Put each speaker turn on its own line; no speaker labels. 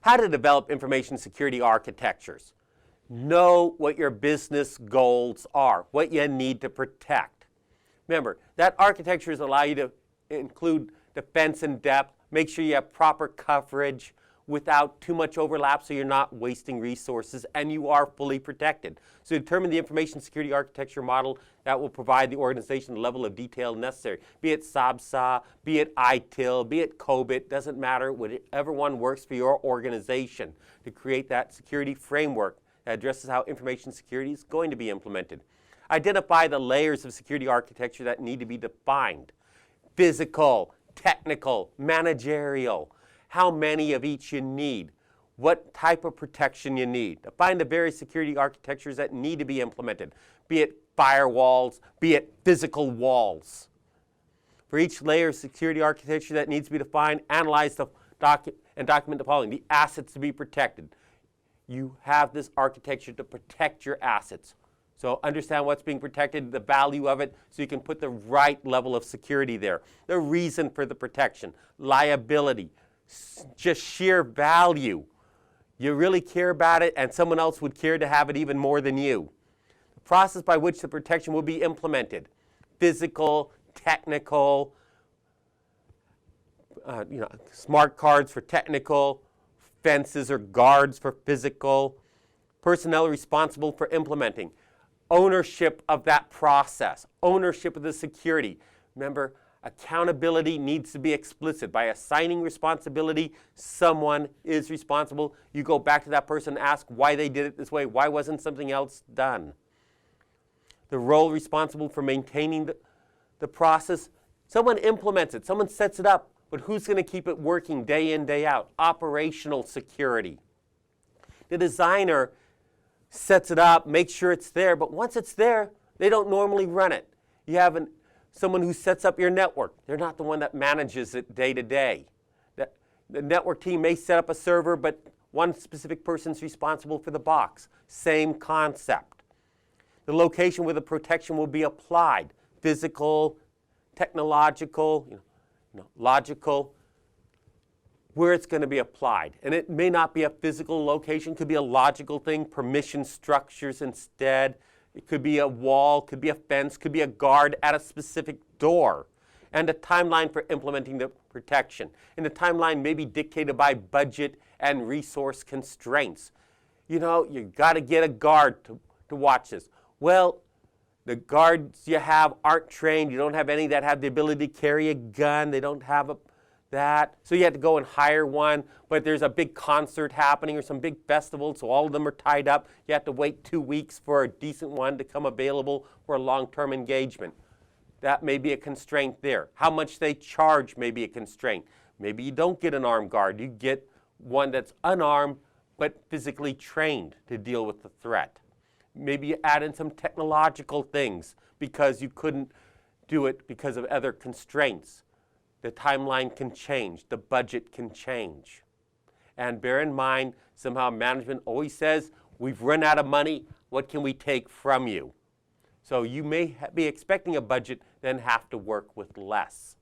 How to develop information security architectures. Know what your business goals are, what you need to protect. Remember, that architectures allow you to include defense in depth, make sure you have proper coverage without too much overlap so you're not wasting resources and you are fully protected. So determine the information security architecture model that will provide the organization the level of detail necessary. Be it SABSA, be it ITIL, be it COBIT, doesn't matter, whatever one works for your organization to create that security framework that addresses how information security is going to be implemented. Identify the layers of security architecture that need to be defined. Physical, technical, managerial. How many of each you need, what type of protection you need. Define the various security architectures that need to be implemented, be it firewalls, be it physical walls. For each layer of security architecture that needs to be defined, analyze and document the following. The assets to be protected. You have this architecture to protect your assets. So understand what's being protected, the value of it, so you can put the right level of security there. The reason for the protection, liability, just sheer value. You really care about it and someone else would care to have it even more than you. The process by which the protection will be implemented. Physical, technical, smart cards for technical, fences or guards for physical, personnel responsible for implementing. Ownership of that process, ownership of the security. Remember, accountability needs to be explicit. By assigning responsibility, someone is responsible. You go back to that person and ask why they did it this way. Why wasn't something else done? The role responsible for maintaining the process. Someone implements it. Someone sets it up. But who's going to keep it working day in, day out? Operational security. The designer sets it up, makes sure it's there. But once it's there, they don't normally run it. You have someone who sets up your network. They're not the one that manages it day to day. The network team may set up a server, but one specific person's responsible for the box. Same concept. The location where the protection will be applied. Physical, technological, logical. Where it's going to be applied. And it may not be a physical location. It could be a logical thing. Permission structures instead. It could be a wall, could be a fence, could be a guard at a specific door. And a timeline for implementing the protection. And the timeline may be dictated by budget and resource constraints. You got to get a guard to watch this. Well, the guards you have aren't trained. You don't have any that have the ability to carry a gun. They don't have that. So you have to go and hire one, but there's a big concert happening or some big festival, so all of them are tied up. You have to wait 2 weeks for a decent one to come available for a long-term engagement. That may be a constraint there. How much they charge may be a constraint. Maybe you don't get an armed guard. You get one that's unarmed but physically trained to deal with the threat. Maybe you add in some technological things because you couldn't do it because of other constraints. The timeline can change. The budget can change. And bear in mind, somehow management always says, we've run out of money. What can we take from you? So you may be expecting a budget, then have to work with less.